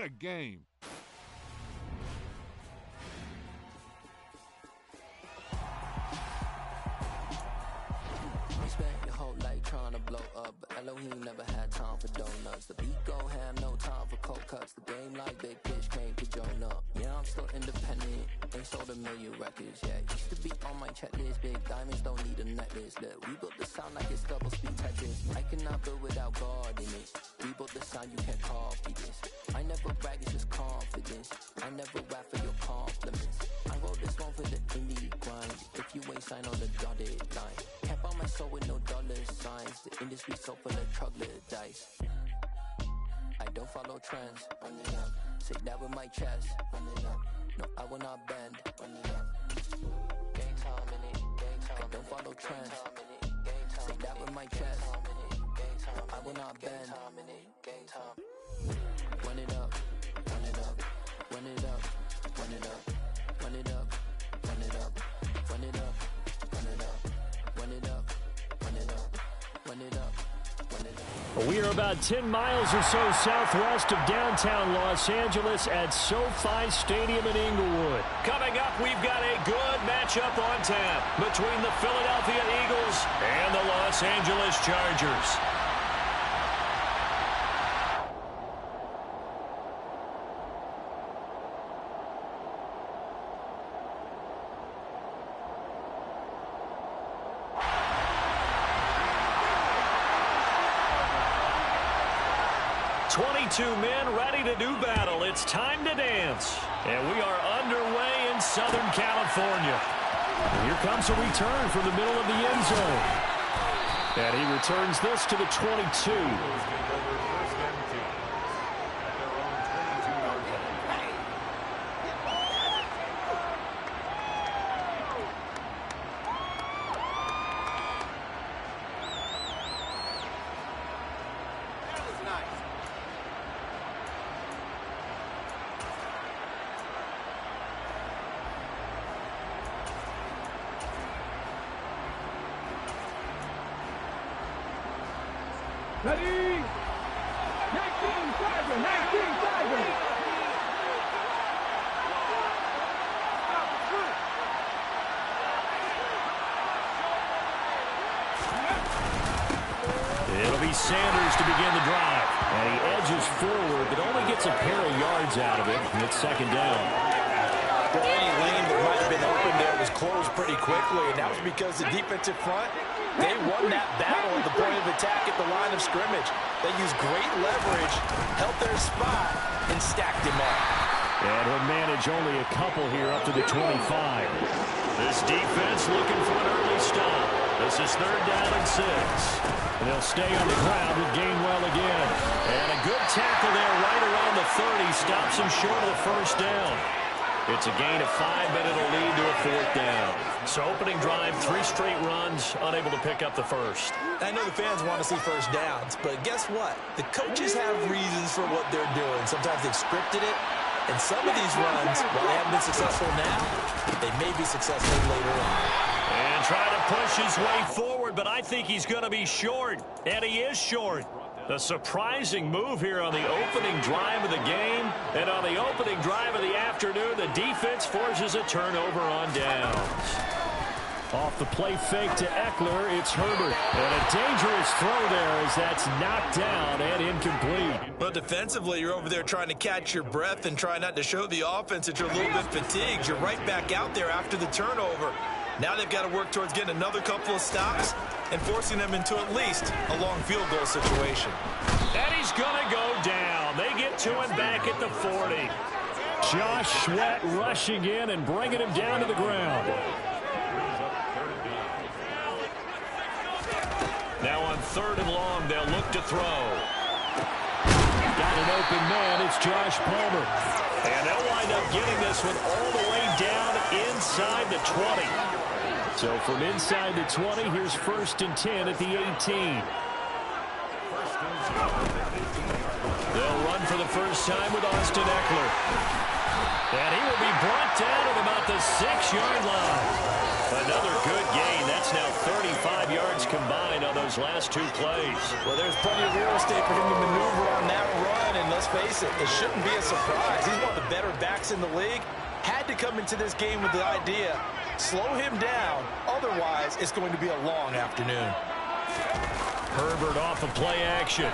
a game. Trying to blow up, but Elohim never had time for donuts. The beat gon' have no time for cold cuts. The game like big pitch came to join up. Yeah, I'm still independent, ain't sold a million records yet. Used to be on my checklist, big diamonds don't need a necklace. Look, we built the sound like it's double speed Tetris. I cannot build without God in it. We built the sound, you can't copy this. I never brag, it's just confidence. I never rap for your compliments. I wrote this one for the indie grind. If you ain't signed on the dotted line, can't buy my soul with no dollar signs. The industry so full of troglodytes. I don't follow trends. Run it up. Say that with my chest. Run it up. No, I will not bend. Run it up. Gang time in it. Gang time. I don't follow trends. Say that with my chest. No, I will not bend. Gang time. Run it up. Run it up. Run it up. Run it up. Run it up. Run it up. Run it up. Run it up. Run it up. Run it up. Run it up. Run it up. We are about 10 miles or so southwest of downtown Los Angeles at SoFi Stadium in Inglewood. Coming up, we've got a good matchup on tap between the Philadelphia Eagles and the Los Angeles Chargers. Men ready to do battle. It's time to dance. And we are underway in Southern California. And here comes a return from the middle of the end zone. And he returns this to the 22. Ready? 19 Tiger, 19 Tiger. It'll be Sanders to begin the drive. And he edges forward, but only gets a pair of yards out of it. And it's second down. Any lane that might have been open there was closed pretty quickly, and that was because the defensive front, they won that battle at the point of attack at the line of scrimmage. They used great leverage, held their spot, and stacked him up. And he'll manage only a couple here up to the 25. This defense looking for an early stop. This is third down and 6. And they'll stay on the ground with Gainwell again. And a good tackle there right around the 30. Stops him short of the first down. It's a gain of 5, but it'll lead to a fourth down. So opening drive, 3 straight runs, unable to pick up the first. I know the fans want to see first downs, but guess what? The coaches have reasons for what they're doing. Sometimes they've scripted it, and some of these runs, while they haven't been successful now, they may be successful later on. And try to push his way forward, but I think he's going to be short, and he is short. A surprising move here on the opening drive of the game. And on the opening drive of the afternoon, the defense forces a turnover on downs. Off the play fake to Eckler, it's Herbert. And a dangerous throw there as that's knocked down and incomplete. Well, defensively, you're over there trying to catch your breath and try not to show the offense that you're a little bit fatigued. You're right back out there after the turnover. Now they've got to work towards getting another couple of stops and forcing them into at least a long field goal situation. And he's going to go down. They get to him back at the 40. Josh Sweat rushing in and bringing him down to the ground. Now on 3rd and long, they'll look to throw. Got an open man. It's Josh Palmer. And they'll wind up getting this one all the way down inside the 20. So from inside the 20, here's 1st and 10 at the 18. They'll run for the first time with Austin Eckler. And he will be brought down at about the 6-yard line. Another good gain. That's now 35 yards yards combined on those last two plays. Well, there's plenty of real estate for him to maneuver on that run, and let's face it, it shouldn't be a surprise. He's one of the better backs in the league. Had to come into this game with the idea, slow him down, otherwise it's going to be a long afternoon. Herbert off of play action.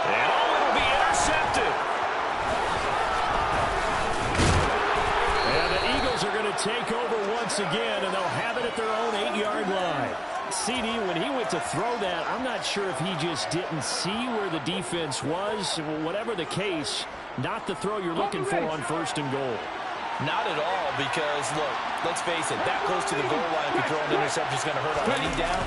And it'll be intercepted. And the Eagles are going to take over once again, and they'll have it at their own 8-yard line. CD, when he went to throw that, I'm not sure if he just didn't see where the defense was. Whatever the case, not the throw you're looking for on 1st and goal. Not at all, because, look, let's face it, that close to the goal line, if you throw an interception, is going to hurt on any down.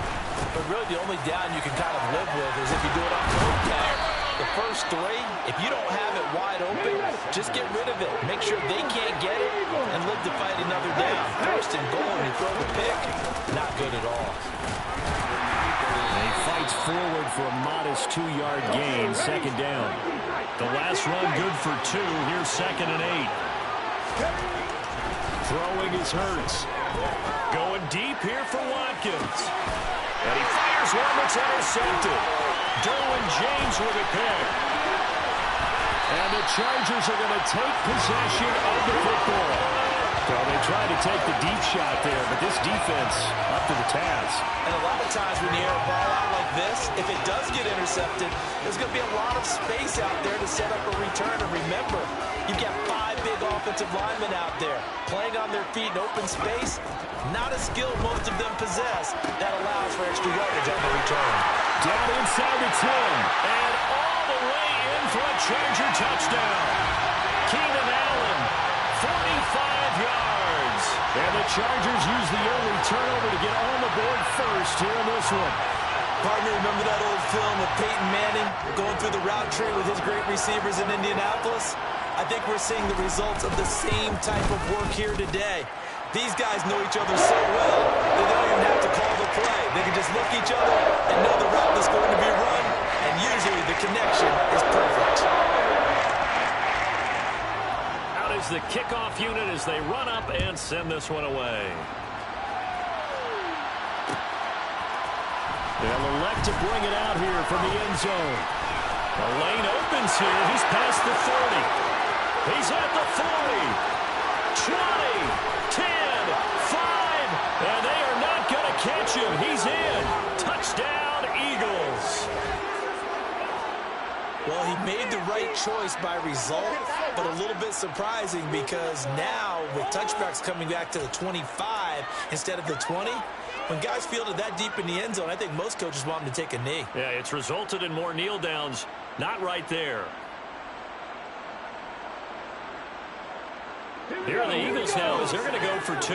But really, the only down you can kind of live with is if you do it on 3rd down. The first 3, if you don't have it wide open, just get rid of it. Make sure they can't get it and live to fight another down. 1st and goal, and you throw the pick, not good at all. And he fights forward for a modest 2-yard gain, 2nd down. The last run good for 2. Here's 2nd and 8. Throwing is Hurts. Going deep here for Watkins. And he fires one that's intercepted. Derwin James with a pick. And the Chargers are going to take possession of the football. Well, they tried to take the deep shot there, but this defense up to the task. And a lot of times when you air a ball out like this, if it does get intercepted, there's going to be a lot of space out there to set up a return. And remember, you've got 5 big offensive linemen out there playing on their feet in open space. Not a skill most of them possess that allows for extra yardage on the return. Down inside the 10, and all the way in for a Charger touchdown. Keenan Allen, 45 yards. And the Chargers use the early turnover to get on the board first here in this one. Partner, remember that old film of Peyton Manning going through the route tree with his great receivers in Indianapolis? I think we're seeing the results of the same type of work here today. These guys know each other so well, they don't even have to call the play. They can just look each other and know the route that's going to be run, and usually the connection is perfect. Out is the kickoff unit as they run up and send this one away. They'll elect to bring it out here from the end zone. The lane opens here. He's past the 30. He's at the 40. 20. 10, 5, and they are not going to catch him. He's in. Touchdown, Eagles. Well, he made the right choice by result, but a little bit surprising because now with touchbacks coming back to the 25 instead of the 20, when guys field it that deep in the end zone, I think most coaches want them to take a knee. Yeah, it's resulted in more kneel downs. Not right there. Here are the Eagles now as they're going to go for 2.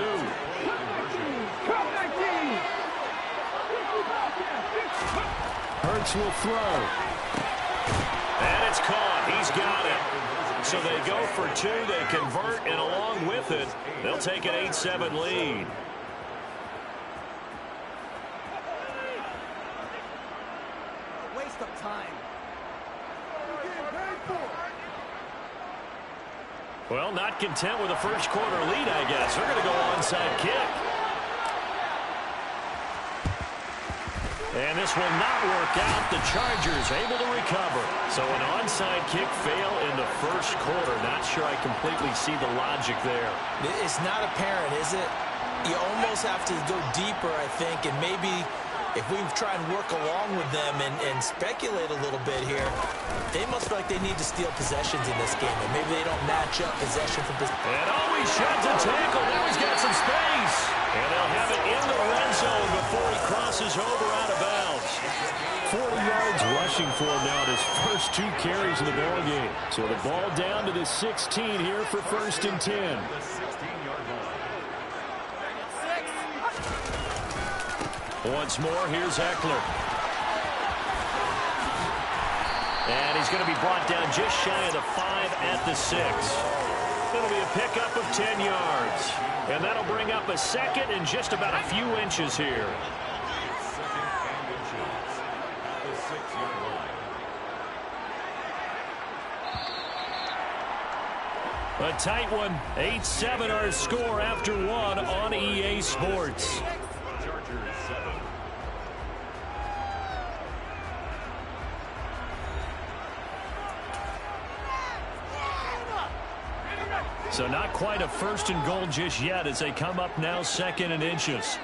Hurts will throw. And it's caught. He's got it. So they go for 2. They convert, and along with it, they'll take an 8-7 lead. Waste of time. Well, not content with a first quarter lead, I guess. They're going to go onside kick. And this will not work out. The Chargers able to recover. So an onside kick fail in the first quarter. Not sure I completely see the logic there. It's not apparent, is it? You almost have to go deeper, I think, and maybe if we try and work along with them and speculate a little bit here, they must feel like they need to steal possessions in this game, and maybe they don't match up possession for possession. And always shot to tackle. Now he's got some space. And they'll have it in the red zone before he crosses over out of bounds. 40 yards rushing for him now in his first 2 carries in the ball game. So the ball down to the 16 here for 1st and 10. Once more, here's Eckler. And he's going to be brought down just shy of the 5 at the 6. It'll be a pickup of 10 yards. And that'll bring up a 2nd and just about a few inches here. A tight one. 8-7 our score after 1 on EA Sports. So not quite a 1st and goal just yet as they come up now 2nd and inches.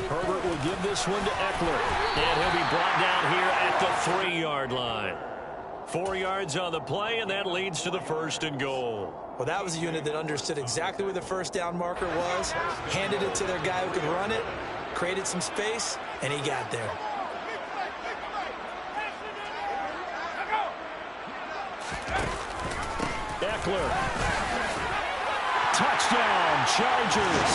Herbert will give this one to Eckler. And he'll be brought down here at the 3-yard line. 4 yards on the play, and that leads to the 1st and goal. Well, that was a unit that understood exactly where the first down marker was, handed it to their guy who could run it, created some space, and he got there. Eckler. Touchdown, Chargers.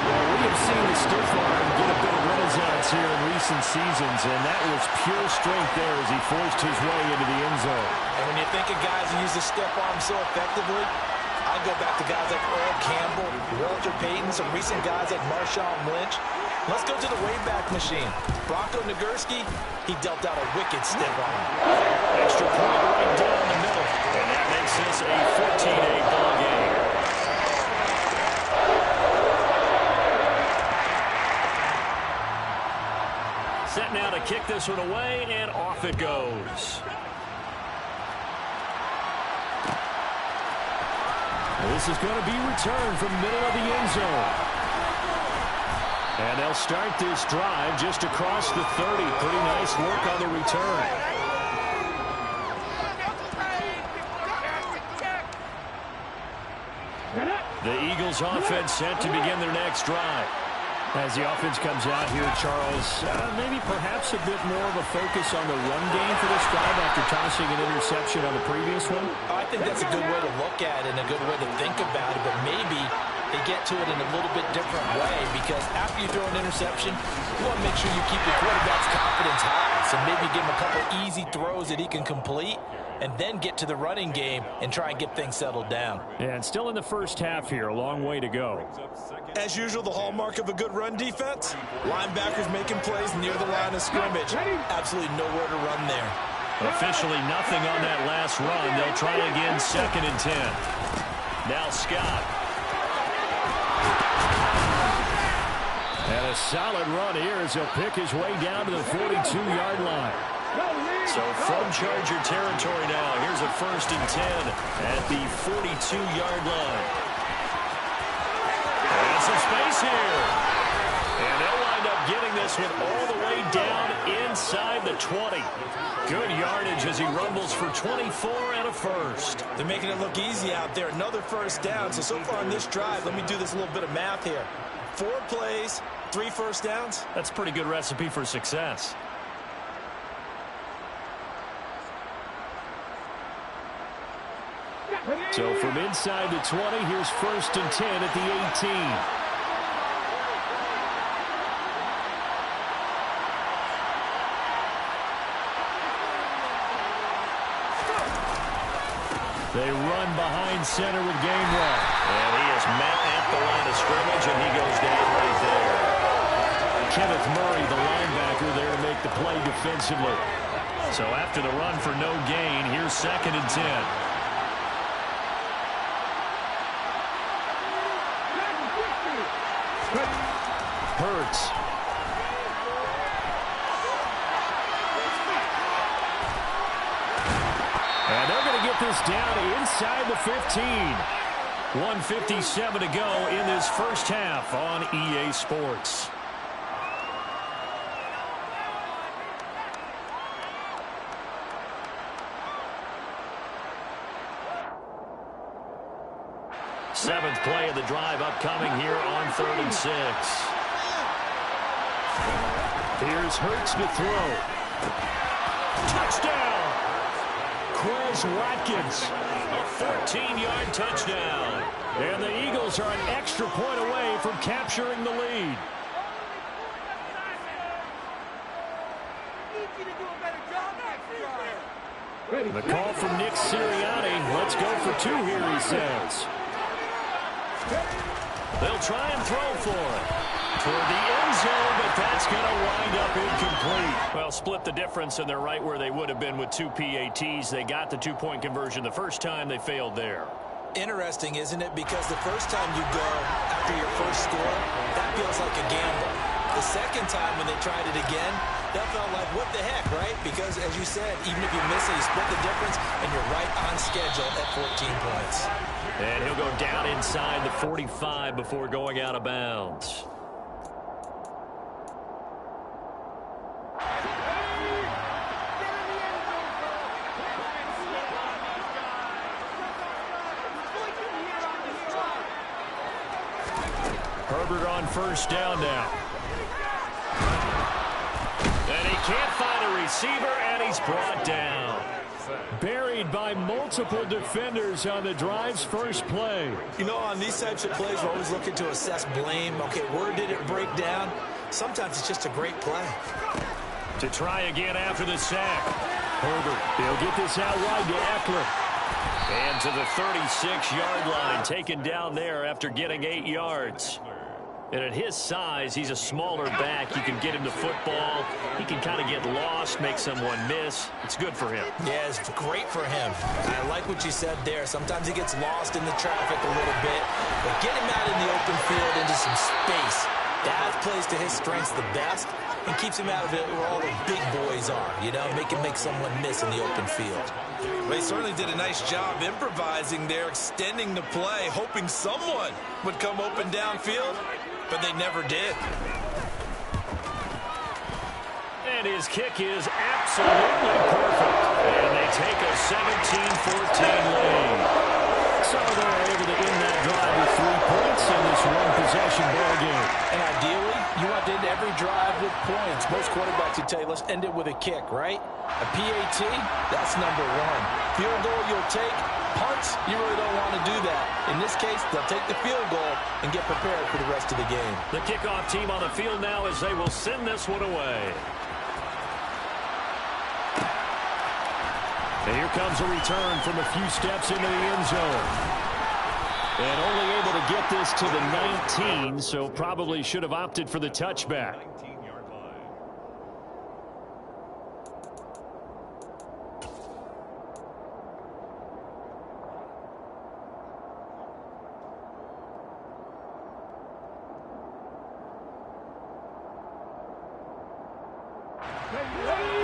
Well, we have seen the stiff arm get a bit of renaissance here in recent seasons, and that was pure strength there as he forced his way into the end zone. And when you think of guys who use the stiff arm so effectively, I go back to guys like Earl Campbell, Walter Payton, some recent guys like Marshawn Lynch. Let's go to the Wayback Machine. Bronco Nagurski, he dealt out a wicked stiff arm. Extra point right down the middle, and that makes this a 14-8 ball game. Set now to kick this one away, and off it goes. This is going to be returned from the middle of the end zone. And they'll start this drive just across the 30. Pretty nice work on the return. The Eagles offense set to begin their next drive. As the offense comes out here, Charles, maybe perhaps a bit more of a focus on the run game for this drive after tossing an interception on the previous one? I think that's a good way to look at it and a good way to think about it, but maybe they get to it in a little bit different way because after you throw an interception, you want to make sure you keep your quarterback's confidence high. So maybe give him a couple easy throws that he can complete and then get to the running game and try and get things settled down. And still in the first half here, a long way to go. As usual, the hallmark of a good run defense, linebackers making plays near the line of scrimmage. Absolutely nowhere to run there. Officially nothing on that last run. They'll try again 2nd and 10. Now Scott. And a solid run here as he'll pick his way down to the 42-yard line. So from Charger territory now, here's a 1st and 10 at the 42-yard line. And some space here. And they'll wind up getting this one all the way down inside the 20. Good yardage as he rumbles for 24 and a 1st. They're making it look easy out there. Another 1st down. So far in this drive, let me do this little bit of math here. 4 plays, 3 1st downs. That's a pretty good recipe for success. So from inside the 20, here's 1st and 10 at the 18. They run behind center with Gainwell. And he is met at the line of scrimmage, and he goes down right there. Kenneth Murray, the linebacker, there to make the play defensively. So after the run for no gain, here's 2nd and 10. Hurts. And they're going to get this down inside the 15. 1:57 to go in this first half on EA Sports. Seventh play of the drive upcoming here on 3rd and 6. Here's Hurts to throw. Touchdown! Quez Watkins. A 14-yard touchdown. And the Eagles are an extra point away from capturing the lead. The call from Nick Sirianni. Let's go for 2 here, he says. They'll try and throw for it. Toward the end zone, but that's going to wind up incomplete. Well, split the difference, and they're right where they would have been with 2 PATs. They got the 2-point conversion the first time. They failed there. Interesting, isn't it? Because the first time you go after your first score, that feels like a gamble. The second time when they tried it again, that felt like, what the heck, right? Because, as you said, even if you miss it, you split the difference, and you're right on schedule at 14 points. And he'll go down inside the 45 before going out of bounds. Herbert on first down now. And he can't find a receiver, and he's brought down. Buried by multiple defenders on the drive's first play. You know, on these types of plays, we're always looking to assess blame. Okay, where did it break down? Sometimes it's just a great play. To try again after the sack. Herbert, he'll get this out wide to Eckler. And to the 36-yard line, taken down there after getting 8 yards. And at his size, he's a smaller back. You can get him the football. He can kind of get lost, make someone miss. It's good for him. Yeah, it's great for him. I like what you said there. Sometimes he gets lost in the traffic a little bit. But get him out in the open field into some space. That plays to his strengths the best and keeps him out of it where all the big boys are. You know, make someone miss in the open field. They certainly did a nice job improvising there, extending the play, hoping someone would come open downfield. But they never did. And his kick is absolutely perfect. And they take a 17-14 lead. So they're able to end that drive with 3 points in this one-possession ball game. And ideally, you want to end every drive with points. Most quarterbacks would tell you, let's end it with a kick, right? A PAT, that's number 1. Field goal you'll take. Punts, you really don't want to do that. In this case, they'll take the field goal and get prepared for the rest of the game. The kickoff team on the field now as they will send this one away. And here comes a return from a few steps into the end zone. And only able to get this to the 19, so probably should have opted for the touchback.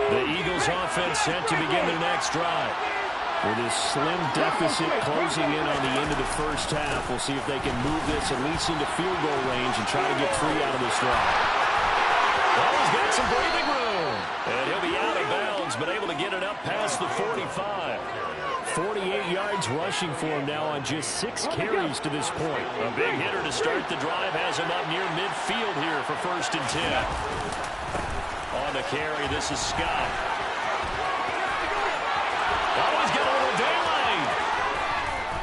The Eagles offense set to begin their next drive. With this slim deficit closing in on the end of the first half, we'll see if they can move this at least into field goal range and try to get 3 out of this drive. Well, he's got some breathing room. And he'll be out of bounds, but able to get it up past the 45. 48 yards rushing for him now on just 6 carries to this point. A big hitter to start the drive has him up near midfield here for 1st and 10. On the carry, this is Scott. Oh, he's got a little daylight.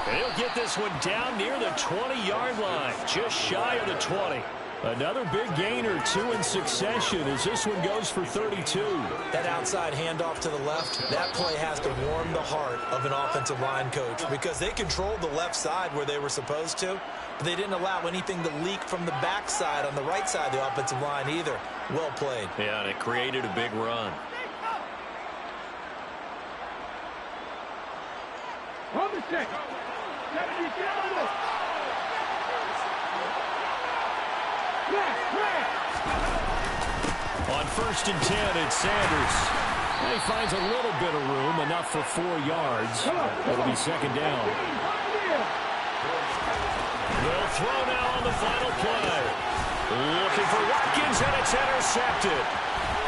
And he'll get this one down near the 20-yard line, just shy of the 20. Another big gain or 2 in succession as this one goes for 32. That outside handoff to the left, that play has to warm the heart of an offensive line coach because they controlled the left side where they were supposed to, but they didn't allow anything to leak from the backside on the right side of the offensive line either. Well played. Yeah, and it created a big run. On 1st and 10, it's Sanders. And he finds a little bit of room, enough for 4 yards. It'll be 2nd down. They'll throw now on the final play. Looking for Watkins, and it's intercepted.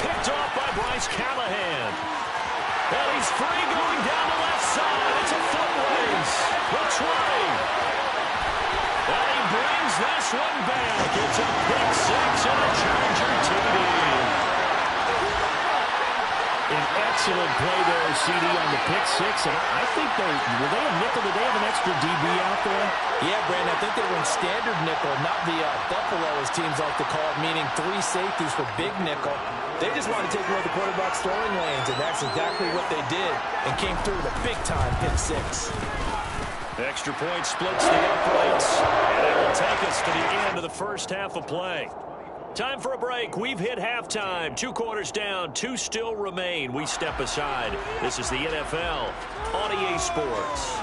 Picked off by Bryce Callahan. And he's free going down the left side. It's a foot race. The 20. And he brings this one back. It's a pick 6 and a Charger TD. An excellent play there, CD, on the pick 6. And I think were they a nickel? Did they have an extra DB out there? Yeah, Brandon, I think they were in standard nickel, not the Buffalo, as teams like to call it, meaning 3 safeties for big nickel. They just wanted to take away the quarterback's throwing lanes, and that's exactly what they did, and came through with a big-time pick 6. Extra point splits the uprights, and it will take us to the end of the first half of play. Time for a break. We've hit halftime. 2 quarters down, 2 still remain. We step aside. This is the NFL on EA Sports.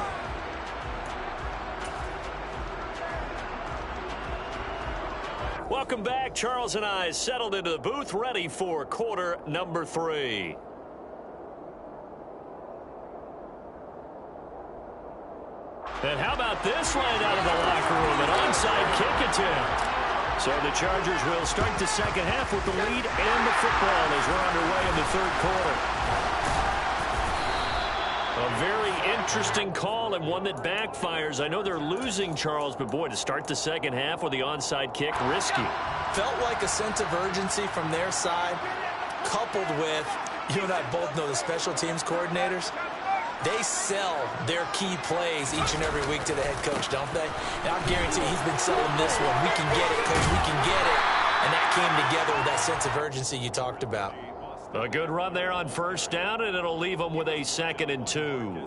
Welcome back. Charles and I settled into the booth, ready for quarter number 3. And how about this right out of the locker room? An onside kick attempt. So the Chargers will start the second half with the lead and the football as we're underway in the third quarter. A very interesting call and one that backfires. I know they're losing, Charles, but boy, to start the second half with the onside kick, risky. Felt like a sense of urgency from their side, coupled with, you and I both know the special teams coordinators. They sell their key plays each and every week to the head coach, don't they? And I guarantee he's been selling this one. We can get it, coach. We can get it. And that came together with that sense of urgency you talked about. A good run there on first down, and it'll leave them with a 2nd and 2.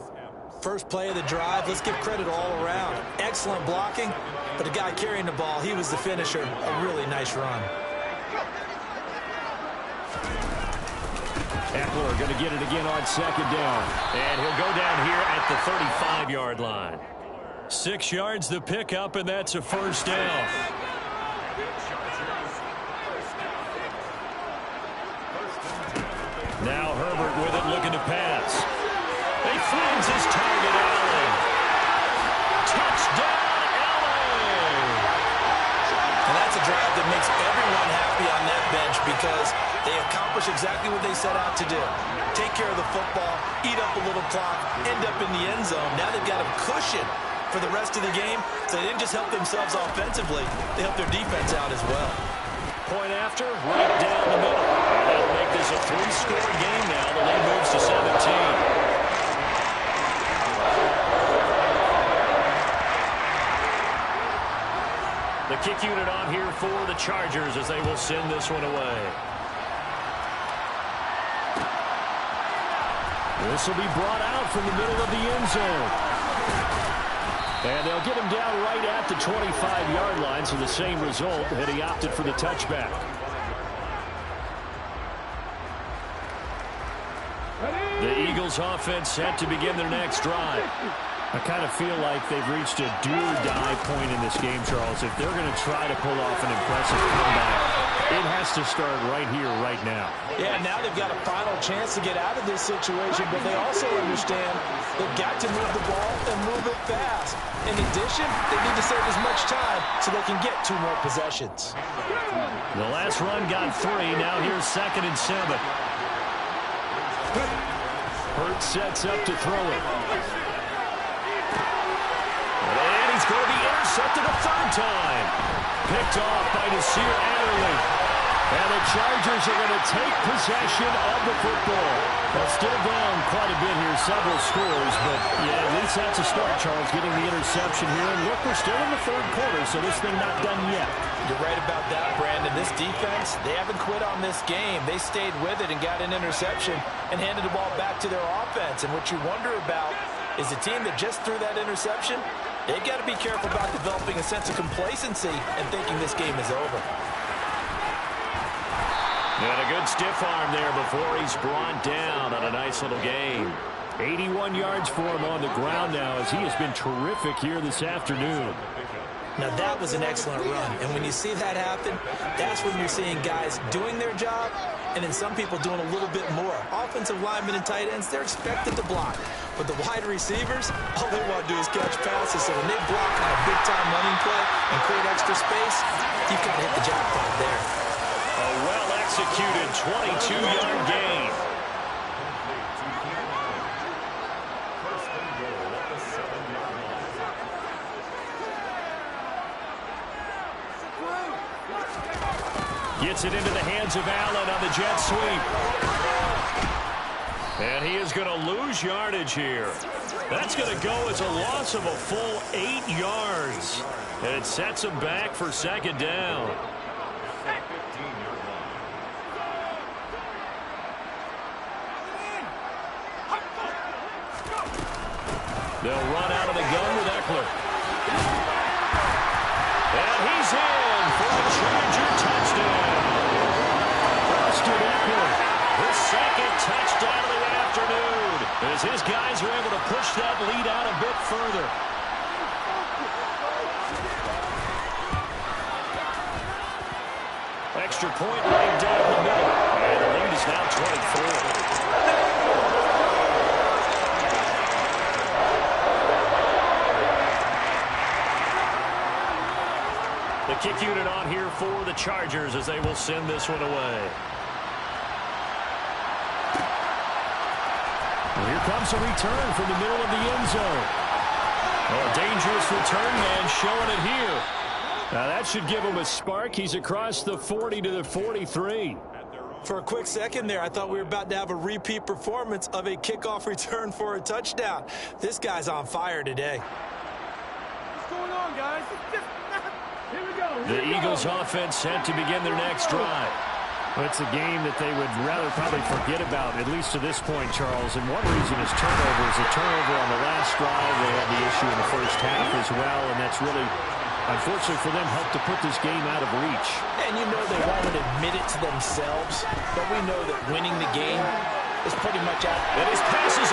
First play of the drive, let's give credit all around. Excellent blocking, but the guy carrying the ball, he was the finisher. A really nice run. Eckler going to get it again on 2nd down. And he'll go down here at the 35-yard line. 6 yards the pickup, and that's a first down. Now Herbert with it, looking to pass. He finds his target, Allen. Touchdown, Allen! And that's a drive that makes everyone happy on that bench because they accomplish exactly what they set out to do. Take care of the football, eat up a little clock, end up in the end zone. Now they've got a cushion for the rest of the game, so they didn't just help themselves offensively, they helped their defense out as well. Point after, right down the middle. And that'll make this a 3-score game now. The lead moves to 17. The kick unit on here for the Chargers as they will send this one away. This will be brought out from the middle of the end zone. And they'll get him down right at the 25-yard line, so the same result, and he opted for the touchback. The Eagles offense set to begin their next drive. I kind of feel like they've reached a do-or-die point in this game, Charles. If they're going to try to pull off an impressive comeback, it has to start right here, right now. Yeah, now they've got a final chance to get out of this situation, but they also understand they've got to move the ball and move it fast. In addition, they need to save as much time so they can get 2 more possessions. The last run got 3. Now here's 2nd and 7. Hurt sets up to throw it. And he's going to be intercepted a 3rd time. Picked off by Nasir Adderley. And the Chargers are going to take possession of the football. They're still down quite a bit here, several scores, but yeah, at least that's a start, Charles, getting the interception here. And look, we're still in the 3rd quarter, so this thing not done yet. You're right about that, Brandon. This defense, they haven't quit on this game. They stayed with it and got an interception and handed the ball back to their offense. And what you wonder about is the team that just threw that interception, they've got to be careful about developing a sense of complacency and thinking this game is over. And a good stiff arm there before he's brought down on a nice little game. 81 yards for him on the ground now as he has been terrific here this afternoon. Now that was an excellent run, and when you see that happen, that's when you're seeing guys doing their job and then some people doing a little bit more. Offensive linemen and tight ends, they're expected to block. But the wide receivers, all they want to do is catch passes. So when they block on a big-time running play and create extra space, you kind of hit the jackpot there. A well-executed 22-yard gain. Gets it into the hands of Allen on the jet sweep. And he is going to lose yardage here. That's going to go as a loss of a full 8 yards. And it sets him back for 2nd down. They'll run out of the gun with Eckler. And he's in for a Charger touchdown. Austin Eckler, his 2nd touchdown of the afternoon, as his guys are able to push that lead out a bit further. extra point right down the middle. And the lead is now 24. The kick unit on here for the Chargers as they will send this one away. Well, here comes a return from the middle of the end zone. Oh, a dangerous return man showing it here. Now that should give him a spark. He's across the 40 to the 43. For a quick second there, I thought we were about to have a repeat performance of a kickoff return for a touchdown. This guy's on fire today. What's going on, guys? Here we go. The Eagles offense set to begin their next drive. Well, it's a game that they would rather probably forget about, at least to this point, Charles. And one reason is turnovers. A turnover on the last drive. They had the issue in the first half as well, and that's really, unfortunately for them, helped to put this game out of reach. And you know they won't admit it to themselves, but we know that winning the game is pretty much out. And his pass is